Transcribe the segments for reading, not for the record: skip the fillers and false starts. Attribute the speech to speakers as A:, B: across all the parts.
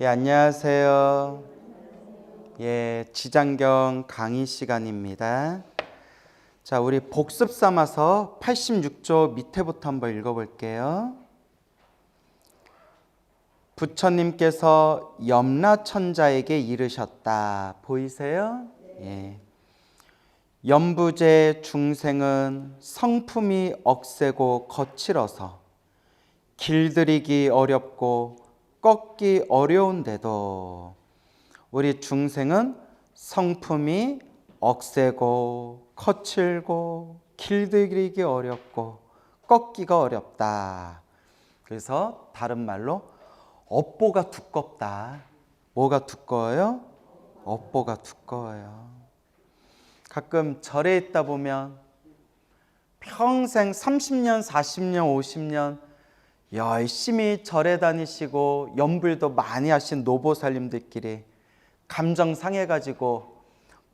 A: 예, 안녕하세요. 예, 지장경 강의 시간입니다. 자, 우리 복습 삼아서 86조 밑에부터 한번 읽어볼게요. 부처님께서 염라천자에게 이르셨다. 보이세요? 예. 염부제 중생은 성품이 억세고 거칠어서 길들이기 어렵고 꺾기 어려운데도 우리 중생은 성품이 억세고 거칠고 길들이기 어렵고 꺾기가 어렵다. 그래서 다른 말로 업보가 두껍다. 뭐가 두꺼워요? 업보가 두꺼워요. 가끔 절에 있다 보면 평생 30년, 40년, 50년 열심히 절에 다니시고 연불도 많이 하신 노보살님들끼리 감정 상해가지고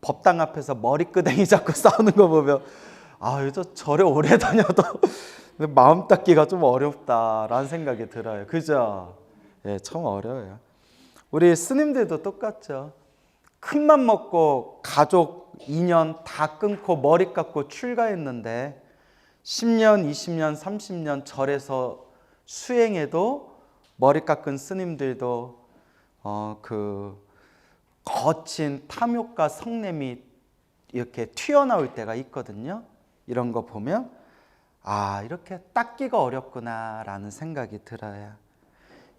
A: 법당 앞에서 머리끄댕이 잡고 싸우는 거 보면 저 절에 오래 다녀도 마음 닦기가 좀 어렵다라는 생각이 들어요. 그죠? 예, 참 어려워요. 우리 스님들도 똑같죠. 큰맘 먹고 가족 인연 다 끊고 머리 깎고 출가했는데 10년, 20년, 30년 절에서 수행해도 머리 깎은 스님들도 그 거친 탐욕과 성냄이 이렇게 튀어나올 때가 있거든요. 이런 거 보면 이렇게 닦기가 어렵구나라는 생각이 들어요.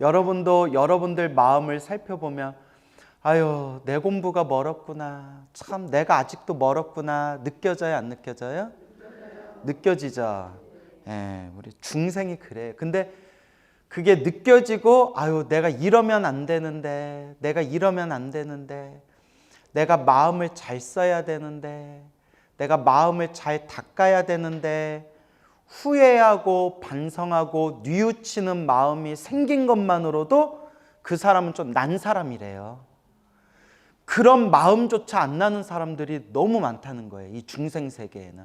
A: 여러분도 여러분들 마음을 살펴보면 내 공부가 멀었구나, 참 내가 아직도 멀었구나 느껴져요, 안 느껴져요? 느껴지죠. 예, 우리 중생이 그래요. 근데 그게 느껴지고 내가 이러면 안 되는데, 내가 이러면 안 되는데, 내가 마음을 잘 써야 되는데, 내가 마음을 잘 닦아야 되는데, 후회하고 반성하고 뉘우치는 마음이 생긴 것만으로도 그 사람은 좀 난 사람이래요. 그런 마음조차 안 나는 사람들이 너무 많다는 거예요. 이 중생 세계에는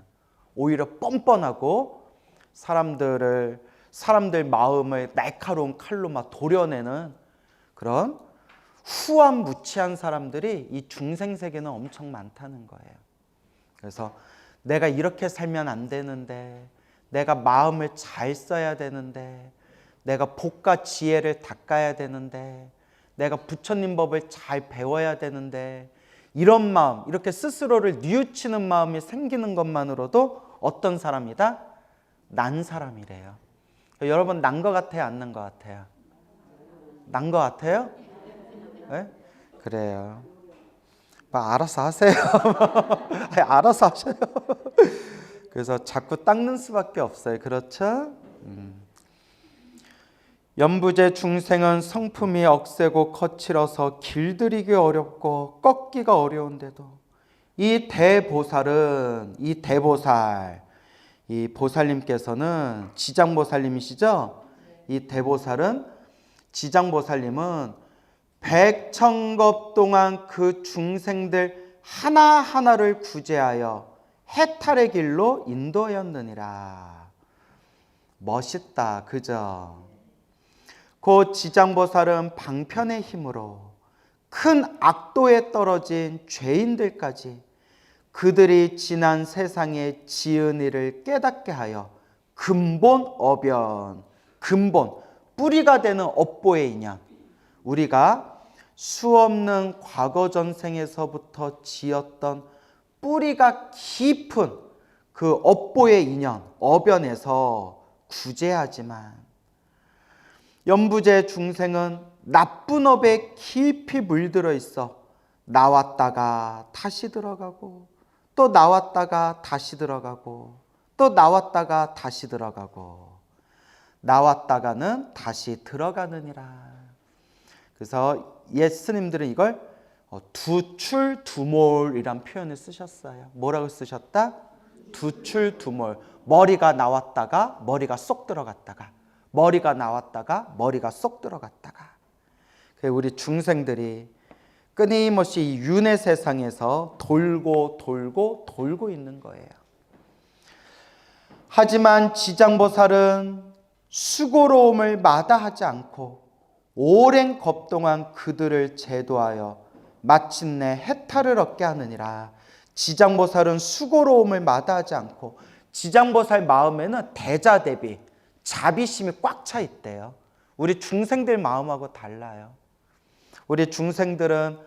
A: 오히려 뻔뻔하고 사람들 마음을 날카로운 칼로 막 도려내는 그런 후한무치한 사람들이 이 중생 세계는 엄청 많다는 거예요. 그래서 내가 이렇게 살면 안 되는데, 내가 마음을 잘 써야 되는데, 내가 복과 지혜를 닦아야 되는데, 내가 부처님 법을 잘 배워야 되는데, 이런 마음, 이렇게 스스로를 뉘우치는 마음이 생기는 것만으로도 어떤 사람이다? 난 사람이래요. 여러분 난 것 같아요, 안 난 것 같아요? 난 것 같아요? 네? 그래요. 알아서 하세요. 알아서 하셔요. 그래서 자꾸 닦는 수밖에 없어요. 그렇죠? 염부제 중생은 성품이 억세고 거칠어서 길들이기 어렵고 꺾기가 어려운데도 이 보살님께서는 지장보살님이시죠? 이 대보살은, 지장보살님은 백천겁 동안 그 중생들 하나하나를 구제하여 해탈의 길로 인도하였느니라. 멋있다, 그죠? 그 지장보살은 방편의 힘으로 큰 악도에 떨어진 죄인들까지 그들이 지난 세상에 지은 일을 깨닫게 하여 근본 어변, 근본, 뿌리가 되는 업보의 인연, 우리가 수없는 과거 전생에서부터 지었던 뿌리가 깊은 그 업보의 인연, 어변에서 구제하지만 염부제 중생은 나쁜 업에 깊이 물들어 있어 나왔다가 다시 들어가고 또 나왔다가 다시 들어가고 또 나왔다가 다시 들어가고 나왔다가는 다시 들어가느니라. 그래서 예스님들은 이걸 두출두몰이란 표현을 쓰셨어요. 뭐라고 쓰셨다? 두출두몰. 머리가 나왔다가 머리가 쏙 들어갔다가, 머리가 나왔다가 머리가 쏙 들어갔다가. 우리 중생들이 끊임없이 이 윤회 세상에서 돌고 돌고 돌고 있는 거예요. 하지만 지장보살은 수고로움을 마다하지 않고 오랜 겁 동안 그들을 제도하여 마침내 해탈을 얻게 하느니라. 지장보살은 수고로움을 마다하지 않고, 지장보살 마음에는 대자 대비 자비심이 꽉 차 있대요. 우리 중생들 마음하고 달라요. 우리 중생들은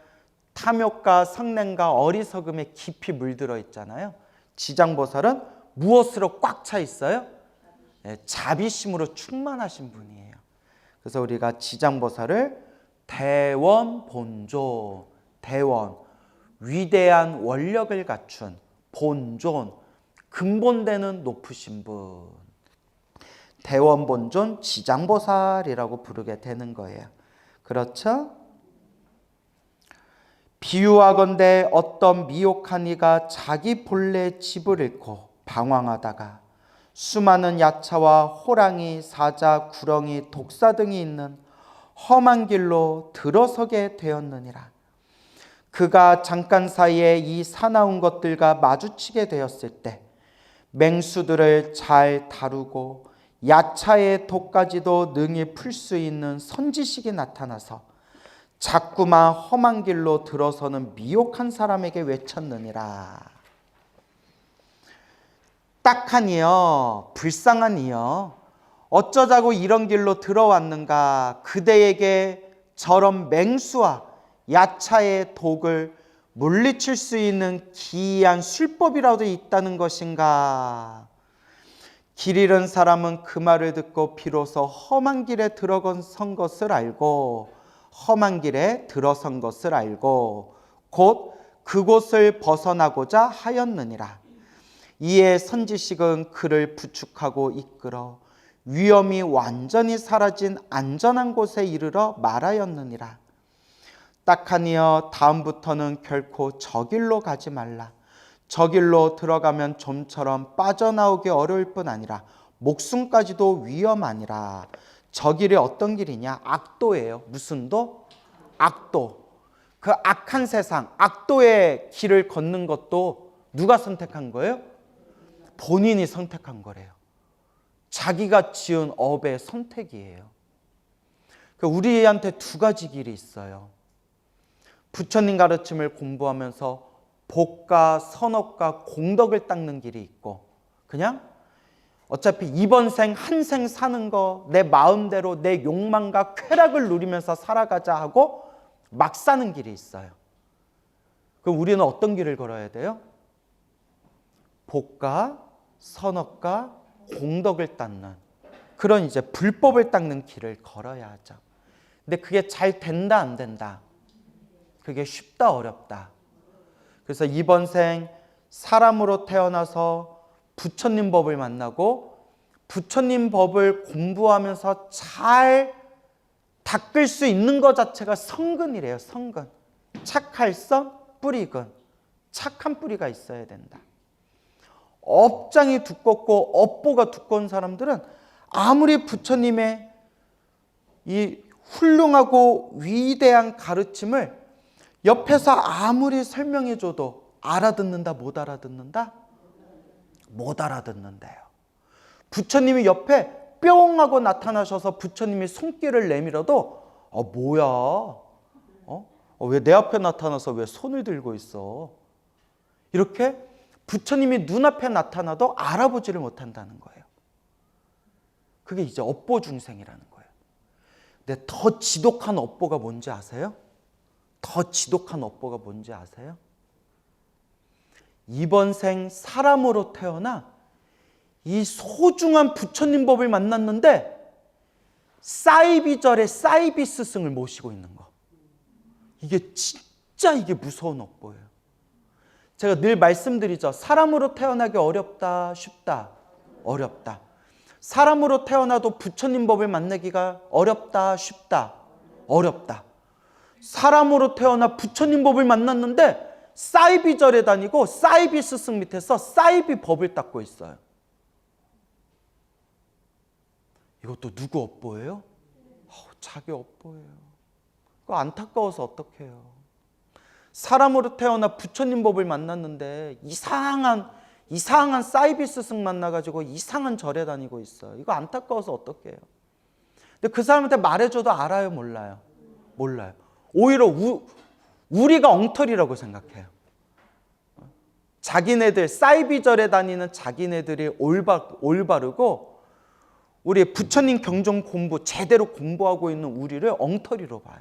A: 탐욕과 성냄과 어리석음에 깊이 물들어 있잖아요. 지장보살은 무엇으로 꽉 차 있어요? 자비심으로 충만하신 분이에요. 그래서 우리가 지장보살을 대원본존, 대원, 위대한 원력을 갖춘, 본존, 근본되는 높으신 분, 대원본존 지장보살이라고 부르게 되는 거예요. 그렇죠? 비유하건대 어떤 미혹한 이가 자기 본래 집을 잃고 방황하다가 수많은 야차와 호랑이, 사자, 구렁이, 독사 등이 있는 험한 길로 들어서게 되었느니라. 그가 잠깐 사이에 이 사나운 것들과 마주치게 되었을 때 맹수들을 잘 다루고 야차의 독까지도 능히 풀 수 있는 선지식이 나타나서 자꾸만 험한 길로 들어서는 미혹한 사람에게 외쳤느니라. 딱한 이여, 불쌍한 이여, 어쩌자고 이런 길로 들어왔는가? 그대에게 저런 맹수와 야차의 독을 물리칠 수 있는 기이한 술법이라도 있다는 것인가? 길 잃은 사람은 그 말을 듣고 비로소 험한 길에 들어선 것을 알고, 험한 길에 들어선 것을 알고 곧 그곳을 벗어나고자 하였느니라. 이에 선지식은 그를 부축하고 이끌어 위험이 완전히 사라진 안전한 곳에 이르러 말하였느니라. 딱하니여, 다음부터는 결코 저 길로 가지 말라. 저 길로 들어가면 좀처럼 빠져나오기 어려울 뿐 아니라 목숨까지도 위험하니라. 저 길이 어떤 길이냐? 악도예요. 무슨 도? 악도. 그 악한 세상, 악도의 길을 걷는 것도 누가 선택한 거예요? 본인이 선택한 거래요. 자기가 지은 업의 선택이에요. 우리한테 두 가지 길이 있어요. 부처님 가르침을 공부하면서 복과 선업과 공덕을 닦는 길이 있고, 그냥 어차피 이번 생 한 생 사는 거 내 마음대로 내 욕망과 쾌락을 누리면서 살아가자 하고 막 사는 길이 있어요. 그럼 우리는 어떤 길을 걸어야 돼요? 복과 선업과 공덕을 닦는 그런 이제 불법을 닦는 길을 걸어야 하죠. 근데 그게 잘 된다 안 된다? 그게 쉽다 어렵다? 그래서 이번 생 사람으로 태어나서 부처님 법을 만나고 부처님 법을 공부하면서 잘 닦을 수 있는 것 자체가 성근이래요. 성근. 착할성 뿌리근. 착한 뿌리가 있어야 된다. 업장이 두껍고 업보가 두꺼운 사람들은 아무리 부처님의 이 훌륭하고 위대한 가르침을 옆에서 아무리 설명해줘도 알아듣는다 못 알아듣는다? 못 알아듣는데요. 부처님이 옆에 뿅 하고 나타나셔서 부처님이 손길을 내밀어도 뭐야? 왜 내 앞에 나타나서 왜 손을 들고 있어? 이렇게 부처님이 눈앞에 나타나도 알아보지를 못한다는 거예요. 그게 이제 업보 중생이라는 거예요. 근데 더 지독한 업보가 뭔지 아세요? 더 지독한 업보가 뭔지 아세요? 이번 생 사람으로 태어나 이 소중한 부처님 법을 만났는데 사이비절의 사이비 스승을 모시고 있는 거. 이게 진짜 이게 무서운 업보예요. 제가 늘 말씀드리죠. 사람으로 태어나기 어렵다, 쉽다, 어렵다. 사람으로 태어나도 부처님 법을 만나기가 어렵다, 쉽다, 어렵다. 사람으로 태어나 부처님 법을 만났는데 사이비절에 다니고 사이비 스승 밑에서 사이비 법을 닦고 있어요. 이것도 누구 업보예요? 자기 업보예요. 그거 안타까워서 어떡해요. 사람으로 태어나 부처님 법을 만났는데 이상한 사이비 스승 만나가지고 이상한 절에 다니고 있어요. 이거 안타까워서 어떡해요. 근데 근데 그 사람한테 말해줘도 알아요, 몰라요? 몰라요. 오히려 우리가 엉터리라고 생각해요. 자기네들 사이비절에 다니는 자기네들이 올바르고 우리 부처님 경전 공부 제대로 공부하고 있는 우리를 엉터리로 봐요.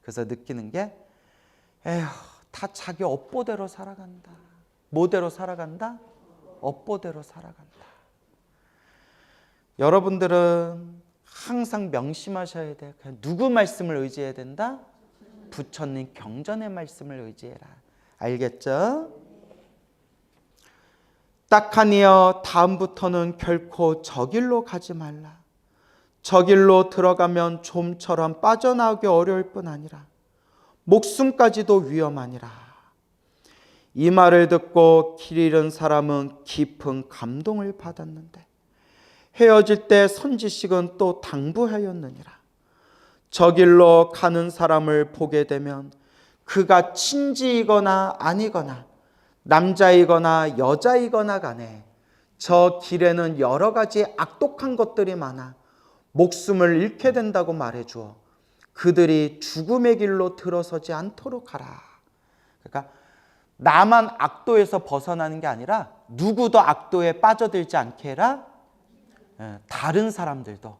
A: 그래서 느끼는 게 에휴, 다 자기 업보대로 살아간다. 뭐대로 살아간다? 업보대로 살아간다. 여러분들은 항상 명심하셔야 돼요. 그냥 누구 말씀을 의지해야 된다? 부처님 경전의 말씀을 의지해라. 알겠죠? 딱하니여 다음부터는 결코 저 길로 가지 말라. 저 길로 들어가면 좀처럼 빠져나오기 어려울 뿐 아니라 목숨까지도 위험하니라. 이 말을 듣고 길 잃은 사람은 깊은 감동을 받았는데 헤어질 때 선지식은 또 당부하였느니라. 저 길로 가는 사람을 보게 되면 그가 친지이거나 아니거나 남자이거나 여자이거나 간에 저 길에는 여러 가지 악독한 것들이 많아 목숨을 잃게 된다고 말해주어 그들이 죽음의 길로 들어서지 않도록 하라. 그러니까 나만 악도에서 벗어나는 게 아니라 누구도 악도에 빠져들지 않게 해라. 다른 사람들도,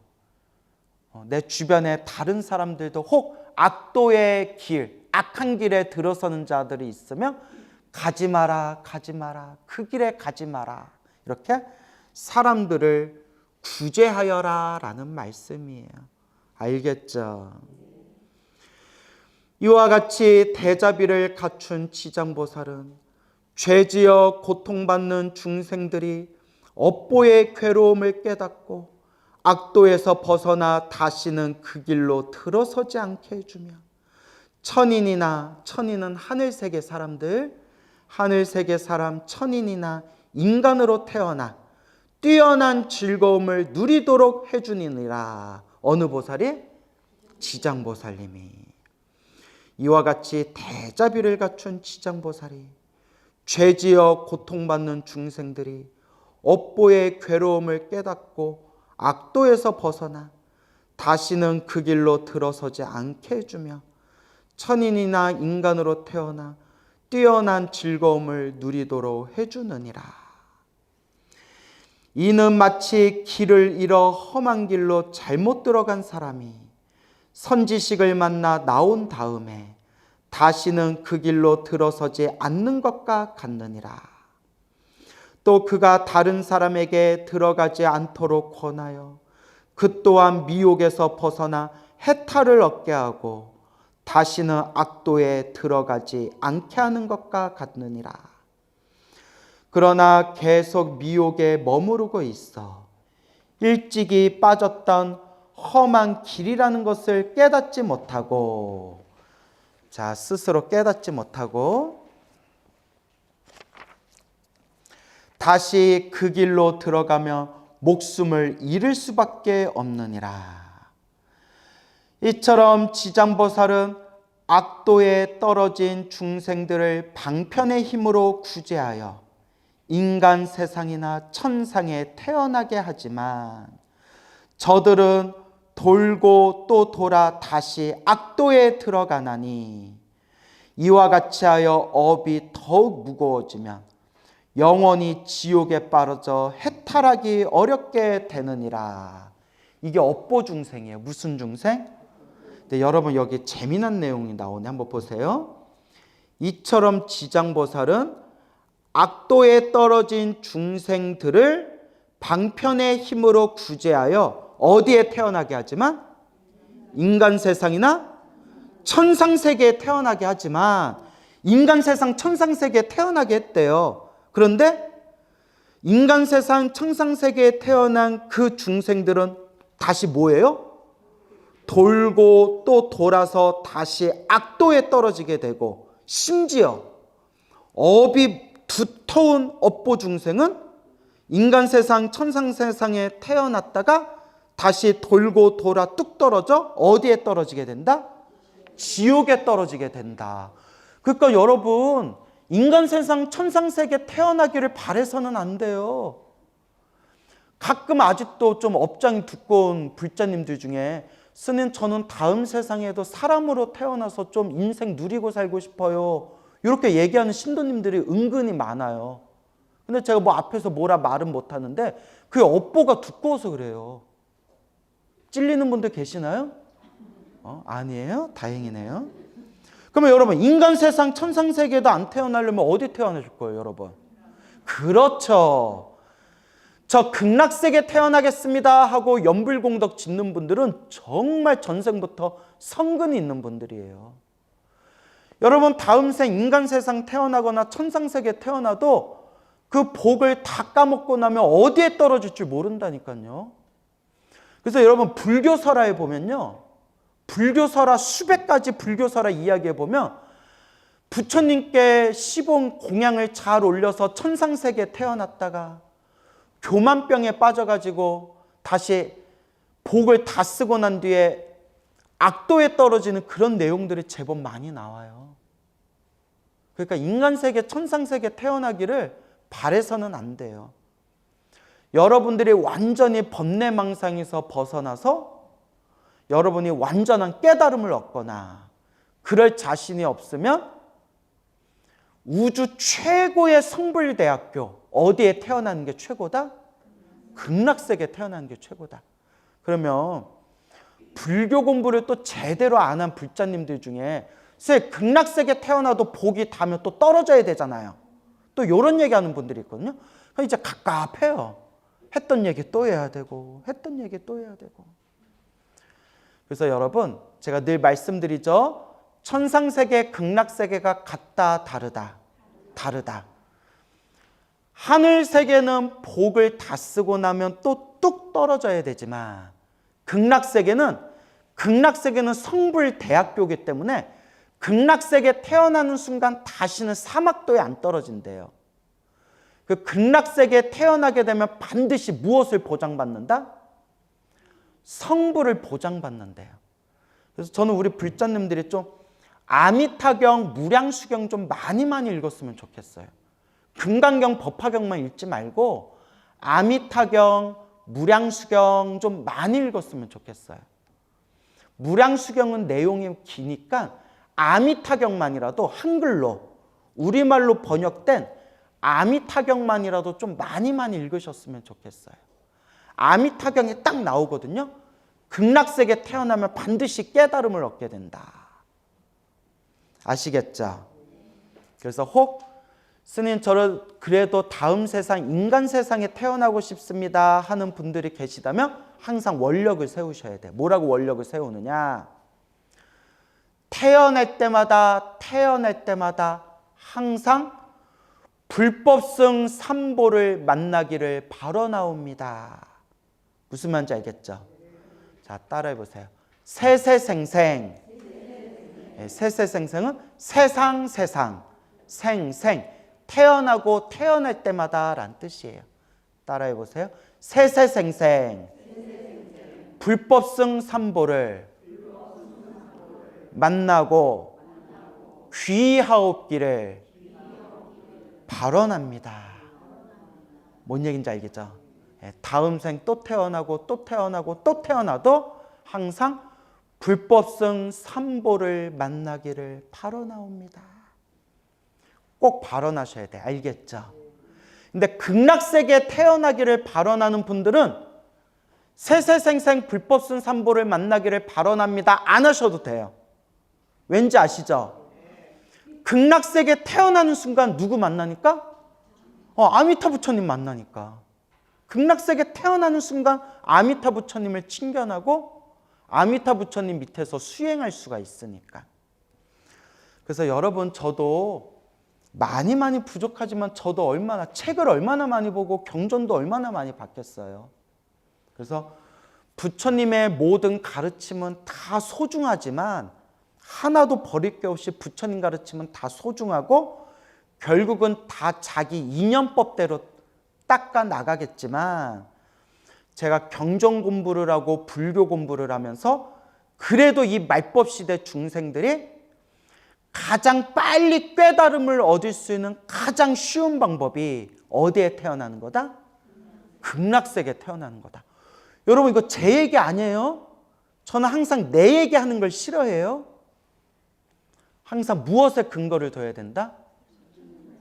A: 내 주변에 다른 사람들도 혹 악도의 길, 악한 길에 들어서는 자들이 있으면 가지 마라, 가지 마라, 그 길에 가지 마라. 이렇게 사람들을 구제하여라 라는 말씀이에요. 알겠죠? 이와 같이 대자비를 갖춘 지장보살은 죄지어 고통받는 중생들이 업보의 괴로움을 깨닫고 악도에서 벗어나 다시는 그 길로 들어서지 않게 해주며 천인은 하늘세계 사람들, 하늘세계 사람 천인이나 인간으로 태어나 뛰어난 즐거움을 누리도록 해주니라. 어느 보살이? 지장보살님이. 이와 같이 대자비를 갖춘 지장보살이 죄지어 고통받는 중생들이 업보의 괴로움을 깨닫고 악도에서 벗어나 다시는 그 길로 들어서지 않게 해주며 천인이나 인간으로 태어나 뛰어난 즐거움을 누리도록 해주느니라. 이는 마치 길을 잃어 험한 길로 잘못 들어간 사람이 선지식을 만나 나온 다음에 다시는 그 길로 들어서지 않는 것과 같느니라. 또 그가 다른 사람에게 들어가지 않도록 권하여 그 또한 미혹에서 벗어나 해탈을 얻게 하고 다시는 악도에 들어가지 않게 하는 것과 같느니라. 그러나 계속 미혹에 머무르고 있어 일찍이 빠졌던 험한 길이라는 것을 깨닫지 못하고, 스스로 깨닫지 못하고 다시 그 길로 들어가며 목숨을 잃을 수밖에 없느니라. 이처럼 지장보살은 악도에 떨어진 중생들을 방편의 힘으로 구제하여 인간 세상이나 천상에 태어나게 하지만 저들은 돌고 또 돌아 다시 악도에 들어가나니 이와 같이 하여 업이 더욱 무거워지면 영원히 지옥에 빠져 해탈하기 어렵게 되느니라. 이게 업보 중생이에요. 무슨 중생? 근데 여러분 여기 재미난 내용이 나오네. 한번 보세요. 이처럼 지장보살은 악도에 떨어진 중생들을 방편의 힘으로 구제하여 어디에 태어나게 하지만 인간 세상이나 천상 세계에 태어나게 하지만 인간 세상 천상 세계에 태어나게 했대요. 그런데 인간 세상 천상 세계에 태어난 그 중생들은 다시 뭐예요? 돌고 또 돌아서 다시 악도에 떨어지게 되고, 심지어 업이 두터운 업보 중생은 인간 세상 천상 세상에 태어났다가 다시 돌고 돌아 뚝 떨어져 어디에 떨어지게 된다? 지옥에 떨어지게 된다. 그러니까 여러분, 인간 세상 천상 세계 태어나기를 바래서는 안 돼요. 가끔 아직도 좀 업장이 두꺼운 불자님들 중에 스님 저는 다음 세상에도 사람으로 태어나서 좀 인생 누리고 살고 싶어요. 이렇게 얘기하는 신도님들이 은근히 많아요. 근데 제가 뭐 앞에서 뭐라 말은 못하는데 그게 업보가 두꺼워서 그래요. 찔리는 분들 계시나요? 아니에요? 다행이네요. 그러면 여러분 인간 세상 천상 세계도 안 태어나려면 어디 태어나실 거예요, 여러분? 그렇죠. 저 극락세계 태어나겠습니다 하고 연불공덕 짓는 분들은 정말 전생부터 성근이 있는 분들이에요. 여러분 다음 생 인간 세상 태어나거나 천상세계 태어나도 그 복을 다 까먹고 나면 어디에 떨어질 줄 모른다니까요. 그래서 여러분 불교설화에 보면요. 불교설화 수백 가지 불교설화 이야기에 보면 부처님께 시봉 공양을 잘 올려서 천상세계에 태어났다가 교만병에 빠져가지고 다시 복을 다 쓰고 난 뒤에 악도에 떨어지는 그런 내용들이 제법 많이 나와요. 그러니까 인간세계, 천상세계 태어나기를 바래서는 안 돼요. 여러분들이 완전히 번뇌망상에서 벗어나서 여러분이 완전한 깨달음을 얻거나 그럴 자신이 없으면 우주 최고의 성불대학교 어디에 태어나는 게 최고다? 극락세계에 태어나는 게 최고다. 그러면 불교 공부를 또 제대로 안 한 불자님들 중에 극락세계 태어나도 복이 닿으면 또 떨어져야 되잖아요. 또 이런 얘기하는 분들이 있거든요. 그러니까 이제 갑갑해요. 했던 얘기 또 해야 되고 했던 얘기 또 해야 되고. 그래서 여러분 제가 늘 말씀드리죠. 천상세계, 극락세계가 같다 다르다. 다르다. 하늘세계는 복을 다 쓰고 나면 또 뚝 떨어져야 되지만 극락세계는 성불대학교이기 때문에 극락세계에 태어나는 순간 다시는 사막도에 안 떨어진대요. 그 극락세계에 태어나게 되면 반드시 무엇을 보장받는다? 성불을 보장받는데요. 그래서 저는 우리 불자님들이 좀 아미타경, 무량수경 좀 많이 읽었으면 좋겠어요. 금강경, 법화경만 읽지 말고 아미타경, 무량수경 좀 많이 읽었으면 좋겠어요. 무량수경은 내용이 기니까 아미타경만이라도 한글로 우리말로 번역된 아미타경만이라도 좀 많이 읽으셨으면 좋겠어요. 아미타경이 딱 나오거든요. 극락세계 태어나면 반드시 깨달음을 얻게 된다. 아시겠죠? 그래서 혹 스님 저를 그래도 다음 세상 인간 세상에 태어나고 싶습니다 하는 분들이 계시다면 항상 원력을 세우셔야 돼요. 뭐라고 원력을 세우느냐? 태어날 때마다 항상 불법승 삼보를 만나기를 바라나옵니다. 무슨 말인지 알겠죠? 자, 따라해 보세요. 세세생생. 세세생생은 세상, 생생. 태어나고 태어날 때마다 라는 뜻이에요. 따라해 보세요. 세세생생. 불법승 삼보를 만나고 귀하옵기를 발언합니다. 뭔 얘기인지 알겠죠? 다음 생 또 태어나고 또 태어나고 또 태어나도 항상 불법승 삼보를 만나기를 발언하옵니다. 꼭 발언하셔야 돼. 알겠죠? 근데 극락세계에 태어나기를 발언하는 분들은 세세생생 불법승 삼보를 만나기를 발언합니다. 안 하셔도 돼요. 왠지 아시죠? 극락세계에 태어나는 순간 누구 만나니까? 아미타 부처님 만나니까. 극락세계에 태어나는 순간 아미타 부처님을 친견하고 아미타 부처님 밑에서 수행할 수가 있으니까. 그래서 여러분 저도 많이 부족하지만 저도 책을 얼마나 많이 보고 경전도 얼마나 많이 받겠어요. 그래서 부처님의 모든 가르침은 다 소중하지만 하나도 버릴 게 없이 부처님 가르침은 다 소중하고 결국은 다 자기 인연법대로 닦아 나가겠지만 제가 경전 공부를 하고 불교 공부를 하면서 그래도 이 말법 시대 중생들이 가장 빨리 깨달음을 얻을 수 있는 가장 쉬운 방법이 어디에 태어나는 거다? 극락세계에 태어나는 거다. 여러분 이거 제 얘기 아니에요. 저는 항상 내 얘기하는 걸 싫어해요. 항상 무엇에 근거를 둬야 된다?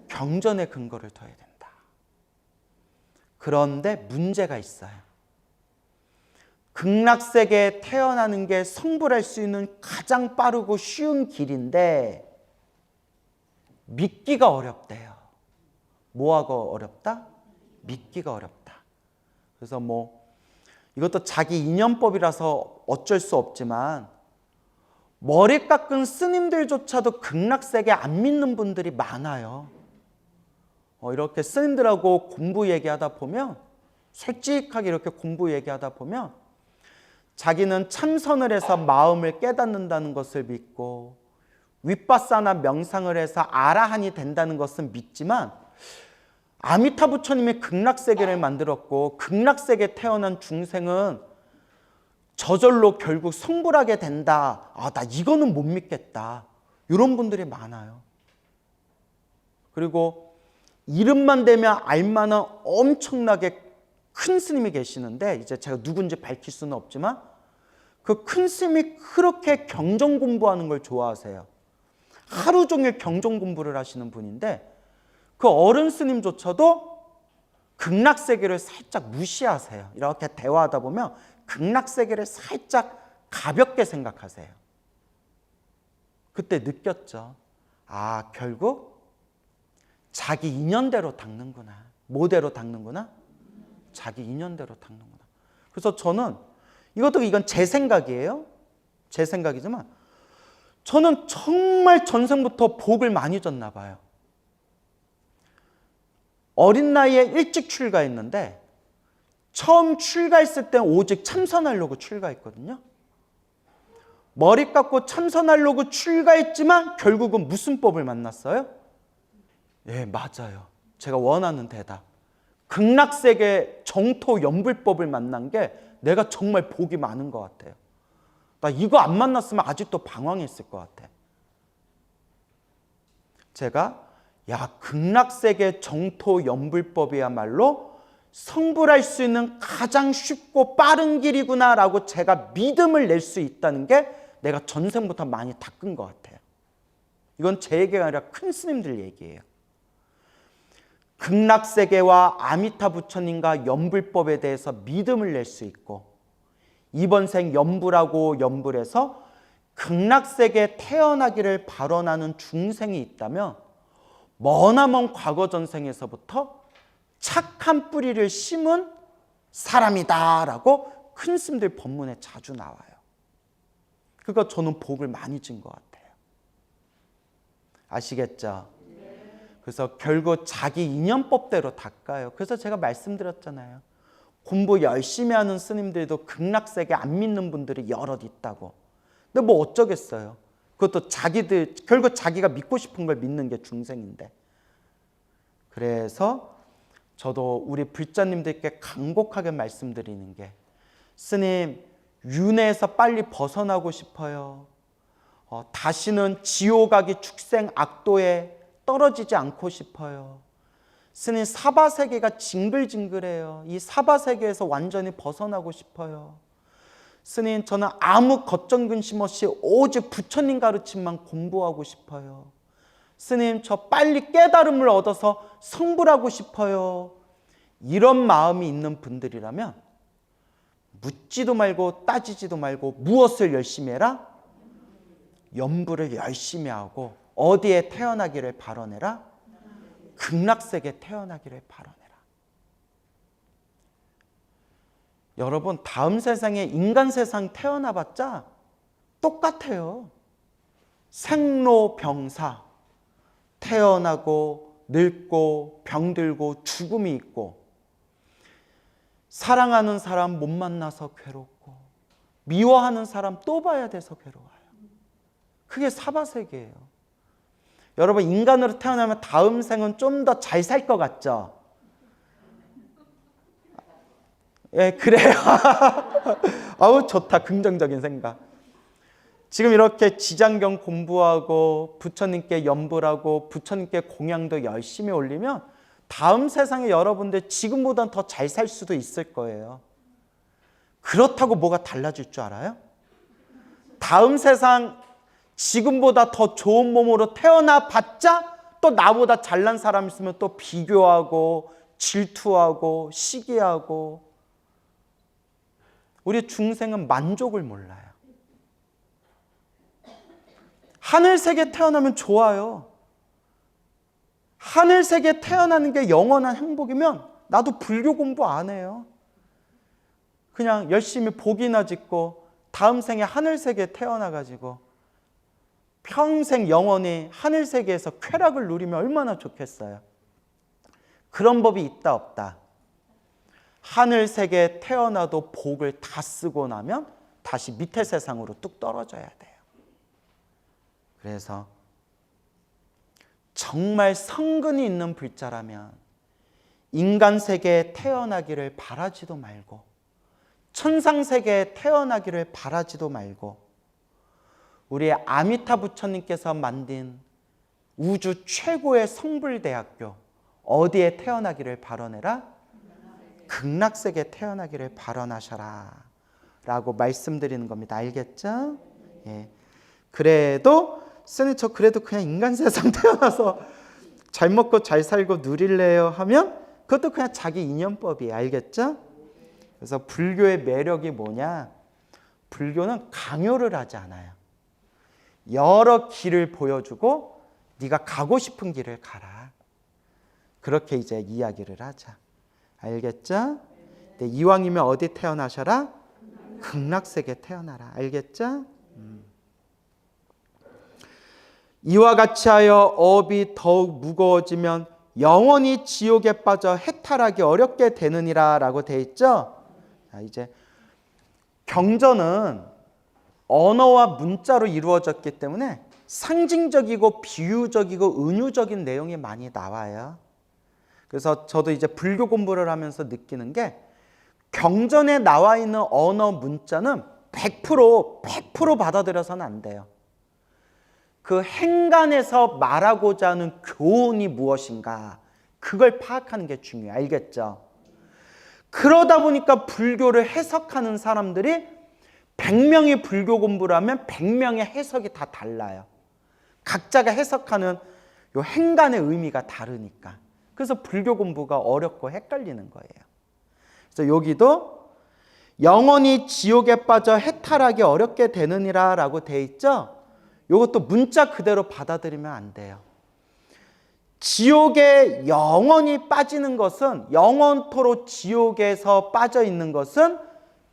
A: 경전에 근거를 둬야 된다. 그런데 문제가 있어요. 극락세계에 태어나는 게 성불할 수 있는 가장 빠르고 쉬운 길인데 믿기가 어렵대요. 뭐하고 어렵다? 믿기가 어렵다. 그래서 이것도 자기 인연법이라서 어쩔 수 없지만 머리 깎은 스님들조차도 극락세계 안 믿는 분들이 많아요. 이렇게 스님들하고 공부 얘기하다 보면 솔직하게 이렇게 공부 얘기하다 보면 자기는 참선을 해서 마음을 깨닫는다는 것을 믿고 윗바사나 명상을 해서 아라한이 된다는 것은 믿지만 아미타 부처님이 극락세계를 만들었고 극락세계에 태어난 중생은 저절로 결국 성불하게 된다. 나 이거는 못 믿겠다. 이런 분들이 많아요. 그리고 이름만 대면 알만한 엄청나게 큰 스님이 계시는데 이제 제가 누군지 밝힐 수는 없지만 그 큰 스님이 그렇게 경전 공부하는 걸 좋아하세요. 하루 종일 경전 공부를 하시는 분인데 그 어른 스님조차도 극락세계를 살짝 무시하세요. 이렇게 대화하다 보면 극락세계를 살짝 가볍게 생각하세요. 그때 느꼈죠. 결국 자기 인연대로 닦는구나. 뭐대로 닦는구나? 자기 인연대로 닦는구나. 그래서 저는 이건 제 생각이에요. 제 생각이지만 저는 정말 전생부터 복을 많이 줬나 봐요. 어린 나이에 일찍 출가했는데 처음 출가했을 때 오직 참선하려고 출가했거든요. 머리 깎고 참선하려고 출가했지만 결국은 무슨 법을 만났어요? 예, 맞아요. 제가 원하는 대답. 극락세계 정토 연불법을 만난 게 내가 정말 복이 많은 것 같아요. 나 이거 안 만났으면 아직도 방황했을 것 같아. 제가 극락세계 정토 연불법이야말로 성불할 수 있는 가장 쉽고 빠른 길이구나 라고 제가 믿음을 낼 수 있다는 게 내가 전생부터 많이 닦은 것 같아요. 이건 제 얘기가 아니라 큰 스님들 얘기예요. 극락세계와 아미타 부처님과 연불법에 대해서 믿음을 낼 수 있고 이번 생 연불하고 연불해서 극락세계에 태어나기를 발언하는 중생이 있다면 머나먼 과거 전생에서부터 착한 뿌리를 심은 사람이다라고 큰 스님들 법문에 자주 나와요. 그러니까 저는 복을 많이 준 것 같아요. 아시겠죠? 그래서 결국 자기 인연법대로 닦아요. 그래서 제가 말씀드렸잖아요. 공부 열심히 하는 스님들도 극락세계 안 믿는 분들이 여럿 있다고. 근데 뭐 어쩌겠어요. 그것도 결국 자기가 믿고 싶은 걸 믿는 게 중생인데. 그래서 저도 우리 불자님들께 간곡하게 말씀드리는 게 스님, 윤회에서 빨리 벗어나고 싶어요. 다시는 지옥아기 축생 악도에 떨어지지 않고 싶어요. 스님, 사바세계가 징글징글해요. 이 사바세계에서 완전히 벗어나고 싶어요. 스님, 저는 아무 걱정 근심 없이 오직 부처님 가르침만 공부하고 싶어요. 스님, 저 빨리 깨달음을 얻어서 성불하고 싶어요. 이런 마음이 있는 분들이라면 묻지도 말고 따지지도 말고 무엇을 열심히 해라? 연불을 열심히 하고 어디에 태어나기를 발언해라? 극락세계에 태어나기를 발언해라. 여러분, 다음 세상에 인간 세상 태어나봤자 똑같아요. 생로병사, 태어나고 늙고 병들고 죽음이 있고 사랑하는 사람 못 만나서 괴롭고 미워하는 사람 또 봐야 돼서 괴로워요. 그게 사바세계예요. 여러분, 인간으로 태어나면 다음 생은 좀 더 잘 살 것 같죠? 예, 그래요. 아우, 좋다. 긍정적인 생각. 지금 이렇게 지장경 공부하고 부처님께 연불하고 부처님께 공양도 열심히 올리면 다음 세상에 여러분들 지금보단 더 잘 살 수도 있을 거예요. 그렇다고 뭐가 달라질 줄 알아요? 다음 세상 지금보다 더 좋은 몸으로 태어나 봤자 또 나보다 잘난 사람 있으면 또 비교하고 질투하고 시기하고. 우리 중생은 만족을 몰라요. 하늘세계 태어나면 좋아요. 하늘세계 태어나는 게 영원한 행복이면 나도 불교 공부 안 해요. 그냥 열심히 복이나 짓고 다음 생에 하늘세계에 태어나가지고 평생 영원히 하늘세계에서 쾌락을 누리면 얼마나 좋겠어요. 그런 법이 있다 없다. 하늘세계에 태어나도 복을 다 쓰고 나면 다시 밑에 세상으로 뚝 떨어져야 돼요. 그래서 정말 성근이 있는 불자라면 인간 세계에 태어나기를 바라지도 말고 천상 세계에 태어나기를 바라지도 말고 우리 아미타 부처님께서 만든 우주 최고의 성불대학교 어디에 태어나기를 발언해라? 극락세계에 태어나기를 발언하셔라 라고 말씀드리는 겁니다. 알겠죠? 예. 그래도 스님 저 그래도 그냥 인간 세상 태어나서 잘 먹고 잘 살고 누릴래요 하면 그것도 그냥 자기 인연법이에요. 알겠죠? 그래서 불교의 매력이 뭐냐? 불교는 강요를 하지 않아요. 여러 길을 보여주고 네가 가고 싶은 길을 가라. 그렇게 이제 이야기를 하자. 알겠죠? 네, 이왕이면 어디 태어나셔라? 극락세계 태어나라. 알겠죠? 이와 같이 하여 업이 더욱 무거워지면 영원히 지옥에 빠져 해탈하기 어렵게 되느니라 라고 되어 있죠. 자, 이제 경전은 언어와 문자로 이루어졌기 때문에 상징적이고 비유적이고 은유적인 내용이 많이 나와요. 그래서 저도 이제 불교 공부를 하면서 느끼는 게 경전에 나와 있는 언어 문자는 100% 받아들여서는 안 돼요. 그 행간에서 말하고자 하는 교훈이 무엇인가 그걸 파악하는 게 중요해요. 알겠죠? 그러다 보니까 불교를 해석하는 사람들이 100명이 불교 공부를 하면 100명의 해석이 다 달라요. 각자가 해석하는 요 행간의 의미가 다르니까. 그래서 불교 공부가 어렵고 헷갈리는 거예요. 그래서 여기도 영원히 지옥에 빠져 해탈하기 어렵게 되느니라 라고 되어 있죠. 이것도 문자 그대로 받아들이면 안 돼요. 지옥에 영원히 빠지는 것은 영원토록 지옥에서 빠져 있는 것은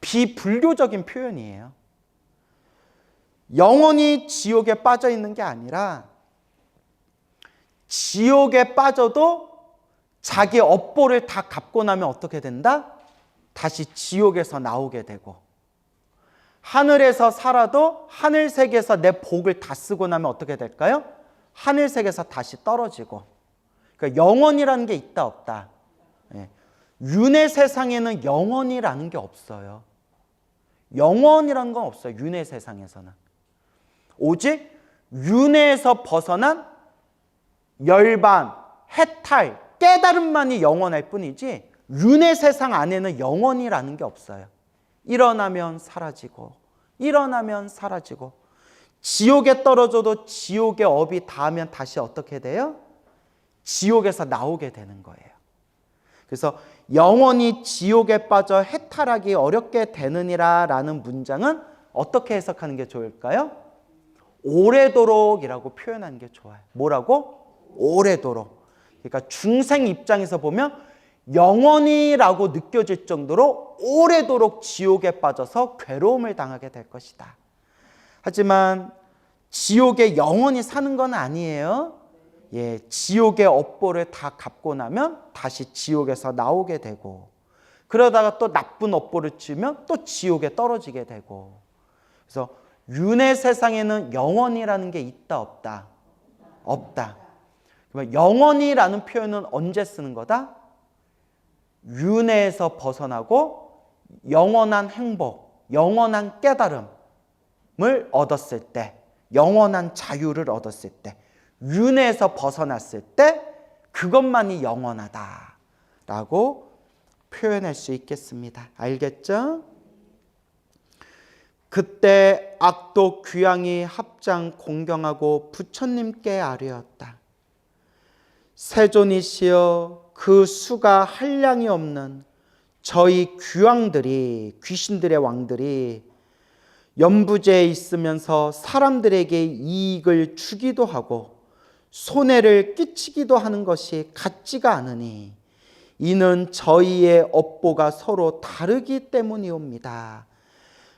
A: 비불교적인 표현이에요. 영원히 지옥에 빠져 있는 게 아니라 지옥에 빠져도 자기 업보를 다 갚고 나면 어떻게 된다? 다시 지옥에서 나오게 되고 하늘에서 살아도 하늘세계에서 내 복을 다 쓰고 나면 어떻게 될까요? 하늘세계에서 다시 떨어지고. 그러니까 영원이라는 게 있다 없다. 예. 윤회 세상에는 영원이라는 게 없어요. 영원이라는 건 없어요. 윤회 세상에서는. 오직 윤회에서 벗어난 열반, 해탈, 깨달음만이 영원할 뿐이지 윤회 세상 안에는 영원이라는 게 없어요. 일어나면 사라지고 일어나면 사라지고 지옥에 떨어져도 지옥의 업이 닿으면 다시 어떻게 돼요? 지옥에서 나오게 되는 거예요. 그래서 영원히 지옥에 빠져 해탈하기 어렵게 되느니라 라는 문장은 어떻게 해석하는 게 좋을까요? 오래도록이라고 표현하는 게 좋아요. 뭐라고? 오래도록. 그러니까 중생 입장에서 보면 영원히라고 느껴질 정도로 오래도록 지옥에 빠져서 괴로움을 당하게 될 것이다. 하지만 지옥에 영원히 사는 건 아니에요. 예, 지옥의 업보를 다 갚고 나면 다시 지옥에서 나오게 되고 그러다가 또 나쁜 업보를 치면 또 지옥에 떨어지게 되고 그래서 윤회 세상에는 영원이라는 게 있다 없다? 없다. 그러면 영원이라는 표현은 언제 쓰는 거다? 윤회에서 벗어나고 영원한 행복, 영원한 깨달음을 얻었을 때, 영원한 자유를 얻었을 때, 윤회에서 벗어났을 때 그것만이 영원하다라고 표현할 수 있겠습니다. 알겠죠? 그때 악독 귀양이 합장 공경하고 부처님께 아뢰었다. 세존이시여, 그 수가 한량이 없는 저희 귀왕들이, 귀신들의 왕들이 연부제에 있으면서 사람들에게 이익을 주기도 하고 손해를 끼치기도 하는 것이 같지가 않으니 이는 저희의 업보가 서로 다르기 때문이옵니다.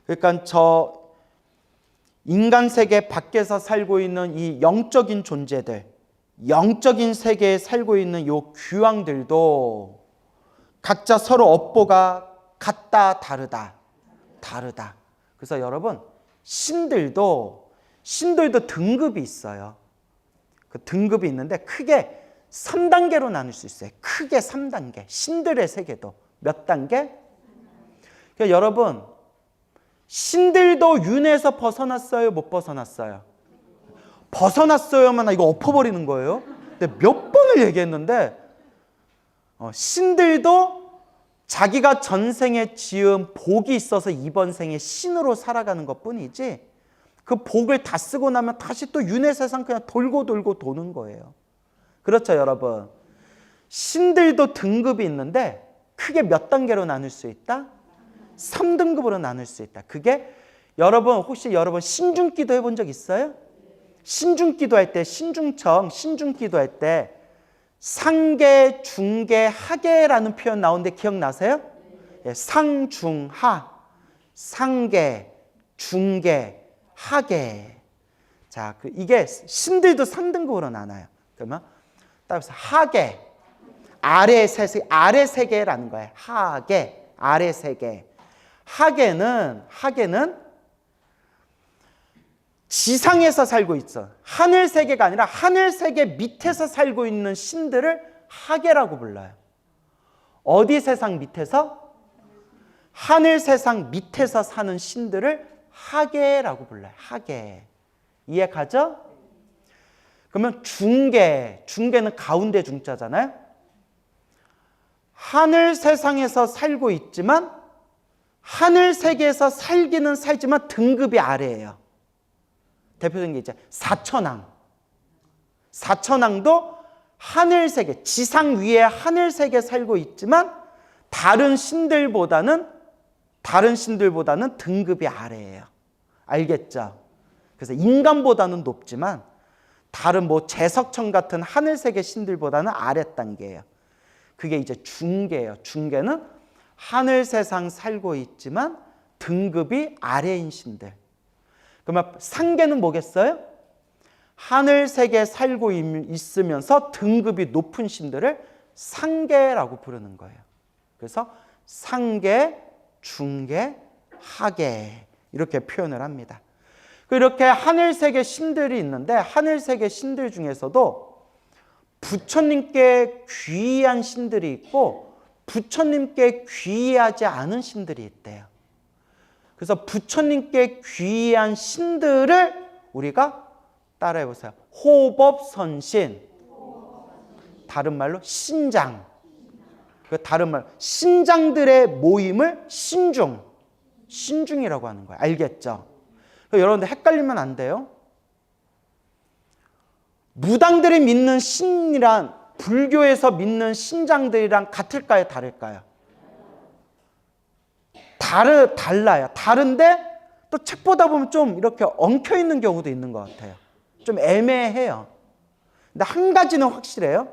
A: 그러니까 저 인간 세계 밖에서 살고 있는 이 영적인 존재들, 영적인 세계에 살고 있는 요 귀왕들도 각자 서로 업보가 같다, 다르다. 그래서 여러분, 신들도 등급이 있어요. 그 등급이 있는데 크게 3단계로 나눌 수 있어요. 크게 3단계. 신들의 세계도 몇 단계? 그러니까 여러분, 신들도 윤회에서 벗어났어요? 못 벗어났어요? 벗어났어요만 이거 엎어버리는 거예요. 근데 몇 번을 얘기했는데 신들도 자기가 전생에 지은 복이 있어서 이번 생에 신으로 살아가는 것뿐이지 그 복을 다 쓰고 나면 다시 또 윤회 세상 그냥 돌고 도는 거예요. 그렇죠, 여러분? 신들도 등급이 있는데 크게 몇 단계로 나눌 수 있다? 3등급으로 나눌 수 있다. 그게 여러분 혹시 신중기도 해본 적 있어요? 신중기도 할 때 신중기도 할 때 상계, 중계, 하계라는 표현 나오는데 기억나세요? 예, 상중하, 상계, 중계, 하계. 자, 이게 신들도 3등급으로 나눠요. 그러면 따라서 하계, 아래 세계라는 거예요. 하계, 아래 세계. 하계는 지상에서 살고 있어. 하늘 세계가 아니라 하늘 세계 밑에서 살고 있는 신들을 하계라고 불러요. 어디 세상 밑에서? 하늘 세상 밑에서 사는 신들을 하계라고 불러요. 하계. 이해 가죠? 그러면 중계는 가운데 중자잖아요. 하늘 세상에서 살고 있지만 하늘 세계에서 살기는 살지만 등급이 아래예요. 대표적인 게 이제 사천왕. 사천왕도 하늘 세계, 지상 위에 하늘 세계에 살고 있지만 다른 신들보다는 등급이 아래예요. 알겠죠? 그래서 인간보다는 높지만 다른 제석천 같은 하늘 세계 신들보다는 아래 단계예요. 그게 이제 중계예요. 중계는 하늘 세상 살고 있지만 등급이 아래인 신들. 그러면 상계는 뭐겠어요? 하늘 세계에 살고 있으면서 등급이 높은 신들을 상계라고 부르는 거예요. 그래서 상계, 중계, 하계 이렇게 표현을 합니다. 이렇게 하늘 세계 신들이 있는데 하늘 세계 신들 중에서도 부처님께 귀한 신들이 있고 부처님께 귀하지 않은 신들이 있대요. 그래서 부처님께 귀한 신들을 우리가 따라해 보세요. 호법선신. 다른 말로 신장. 다른 말로 신장들의 모임을 신중이라고 하는 거예요. 알겠죠? 여러분들 헷갈리면 안 돼요. 무당들이 믿는 신이란 불교에서 믿는 신장들이랑 같을까요? 다를까요? 달라요. 다른데 또 책 보다 보면 좀 이렇게 엉켜 있는 경우도 있는 것 같아요. 좀 애매해요. 근데 한 가지는 확실해요.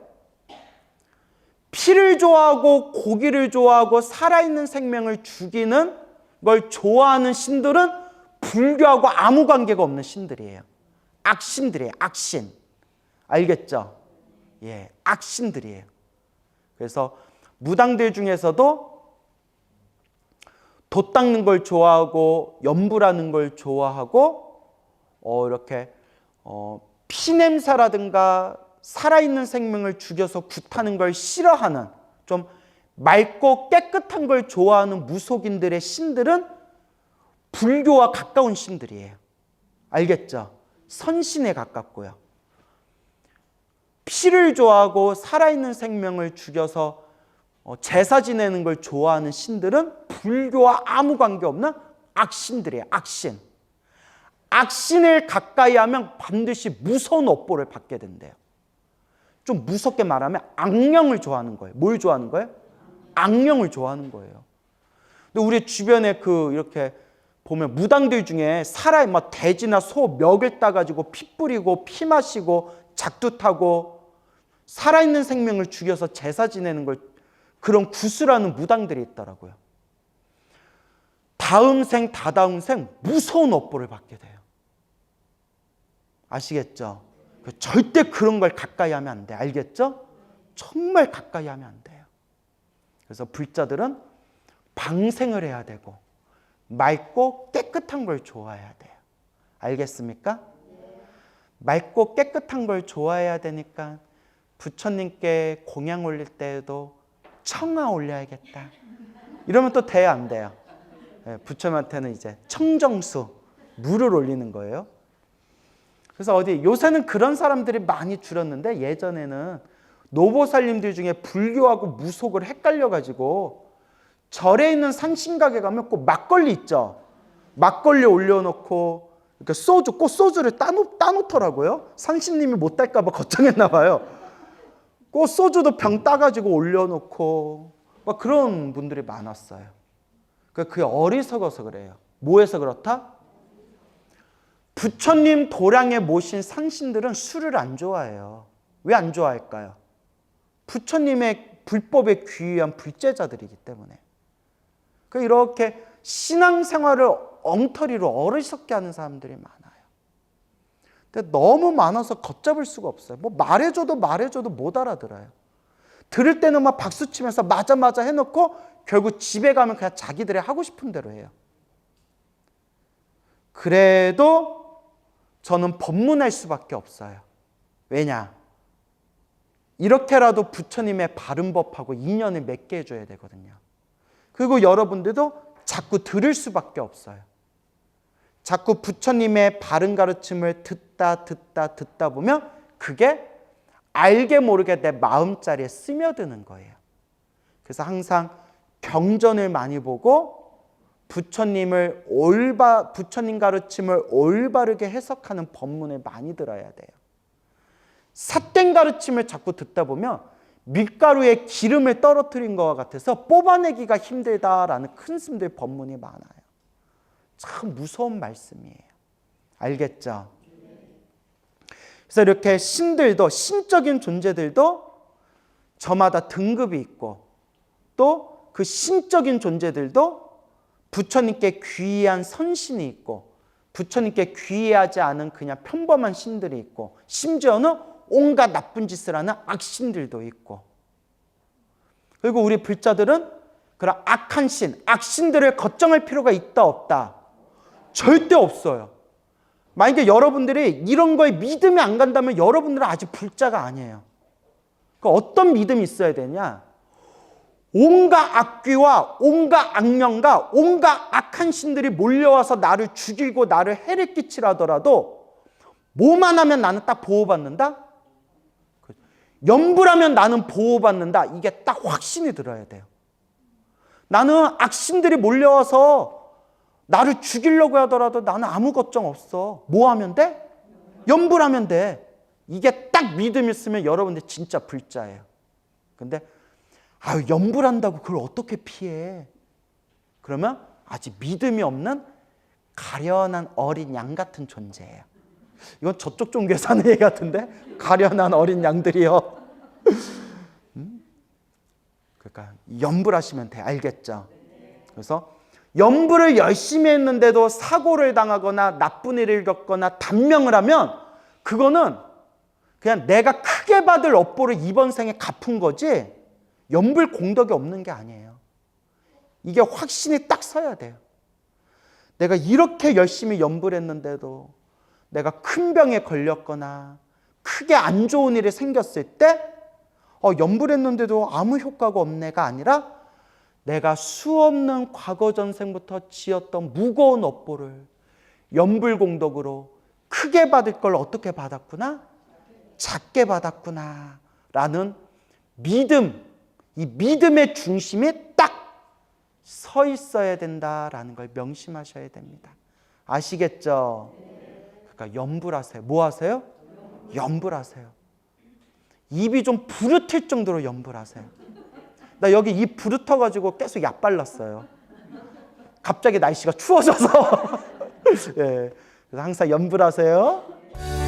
A: 피를 좋아하고 고기를 좋아하고 살아있는 생명을 죽이는 걸 좋아하는 신들은 불교하고 아무 관계가 없는 신들이에요. 악신들이에요. 악신. 알겠죠? 예, 악신들이에요. 그래서 무당들 중에서도 돛 닦는 걸 좋아하고 염불하는 걸 좋아하고 이렇게 피냄새라든가 살아있는 생명을 죽여서 굿하는 걸 싫어하는 좀 맑고 깨끗한 걸 좋아하는 무속인들의 신들은 불교와 가까운 신들이에요. 알겠죠? 선신에 가깝고요. 피를 좋아하고 살아있는 생명을 죽여서 제사 지내는 걸 좋아하는 신들은 불교와 아무 관계없는 악신들이에요. 악신. 악신을 가까이 하면 반드시 무서운 업보를 받게 된대요. 좀 무섭게 말하면 악령을 좋아하는 거예요. 뭘 좋아하는 거예요? 악령을 좋아하는 거예요. 근데 우리 주변에 이렇게 보면 무당들 중에 막 돼지나 소 멱을 따가지고 피 뿌리고 피 마시고 작두 타고 살아있는 생명을 죽여서 제사 지내는 걸 그런 구슬하는 무당들이 있더라고요. 다음 생, 다다음 생 무서운 업보를 받게 돼요. 아시겠죠? 절대 그런 걸 가까이 하면 안 돼. 알겠죠? 정말 가까이 하면 안 돼요. 그래서 불자들은 방생을 해야 되고 맑고 깨끗한 걸 좋아해야 돼요. 알겠습니까? 맑고 깨끗한 걸 좋아해야 되니까 부처님께 공양 올릴 때에도 청아 올려야겠다. 이러면 또 돼요, 안 돼요? 부처님한테는 이제 청정수, 물을 올리는 거예요. 그래서 요새는 그런 사람들이 많이 줄었는데 예전에는 노보살님들 중에 불교하고 무속을 헷갈려가지고 절에 있는 산신각에 가면 꼭 막걸리 있죠. 막걸리 올려놓고 이렇게 꽃소주를 따놓더라고요. 산신님이 못 딸까 봐 걱정했나 봐요. 꽃소주도 병 따가지고 올려놓고 막 그런 분들이 많았어요. 그게 어리석어서 그래요. 뭐해서 그렇다? 부처님 도량에 모신 산신들은 술을 안 좋아해요. 왜 안 좋아할까요? 부처님의 불법에 귀의한 불제자들이기 때문에. 이렇게 신앙생활을 엉터리로 어리석게 하는 사람들이 많아요. 근데 너무 많아서 걷잡을 수가 없어요. 말해줘도 못 알아들어요. 들을 때는 막 박수치면서 맞아 해놓고 결국 집에 가면 그냥 자기들이 하고 싶은 대로 해요. 그래도 저는 법문할 수밖에 없어요. 왜냐? 이렇게라도 부처님의 바른 법하고 인연을 맺게 해줘야 되거든요. 그리고 여러분들도 자꾸 들을 수밖에 없어요. 자꾸 부처님의 바른 가르침을 듣다 보면 그게 알게 모르게 내 마음자리에 스며드는 거예요. 그래서 항상 경전을 많이 보고 부처님 가르침을 올바르게 해석하는 법문을 많이 들어야 돼요. 삿된 가르침을 자꾸 듣다 보면 밀가루에 기름을 떨어뜨린 것과 같아서 뽑아내기가 힘들다라는 큰 스님들 법문이 많아요. 참 무서운 말씀이에요. 알겠죠? 그래서 이렇게 신들도, 신적인 존재들도 저마다 등급이 있고 또 그 신적인 존재들도 부처님께 귀의한 선신이 있고 부처님께 귀의하지 않은 그냥 평범한 신들이 있고 심지어는 온갖 나쁜 짓을 하는 악신들도 있고, 그리고 우리 불자들은 그런 악한 신, 악신들을 걱정할 필요가 있다 없다? 절대 없어요. 만약에 여러분들이 이런 거에 믿음이 안 간다면 여러분들은 아직 불자가 아니에요. 어떤 믿음이 있어야 되냐? 온갖 악귀와 온갖 악령과 온갖 악한 신들이 몰려와서 나를 죽이고 나를 해를 끼치라더라도 뭐만 하면 나는 딱 보호받는다? 염불하면 나는 보호받는다. 이게 딱 확신이 들어야 돼요. 나는 악신들이 몰려와서 나를 죽이려고 하더라도 나는 아무 걱정 없어. 뭐 하면 돼? 염불하면 돼. 이게 딱 믿음이 있으면 여러분들 진짜 불자예요. 근데 염불한다고 그걸 어떻게 피해? 그러면 아직 믿음이 없는 가련한 어린 양 같은 존재예요. 이건 저쪽 종교에서 하는 얘기 같은데? 가련한 어린 양들이요. 그러니까 염불하시면 돼. 알겠죠? 그래서 염불을 열심히 했는데도 사고를 당하거나 나쁜 일을 겪거나 단명을 하면 그거는 그냥 내가 크게 받을 업보를 이번 생에 갚은 거지 염불 공덕이 없는 게 아니에요. 이게 확신이 딱 서야 돼요. 내가 이렇게 열심히 염불했는데도 내가 큰 병에 걸렸거나 크게 안 좋은 일이 생겼을 때 염불했는데도 아무 효과가 없네가 아니라 내가 수없는 과거 전생부터 지었던 무거운 업보를 염불공덕으로 크게 받을 걸 어떻게 받았구나? 작게 받았구나라는 믿음, 이 믿음의 중심이 딱 서 있어야 된다라는 걸 명심하셔야 됩니다. 아시겠죠? 그러니까 염불하세요. 뭐 하세요? 염불하세요. 입이 좀 부르틀 정도로 염불하세요. 나 여기 입 부르터가지고 계속 약 발랐어요. 갑자기 날씨가 추워져서. 예, 그래서 항상 염불하세요.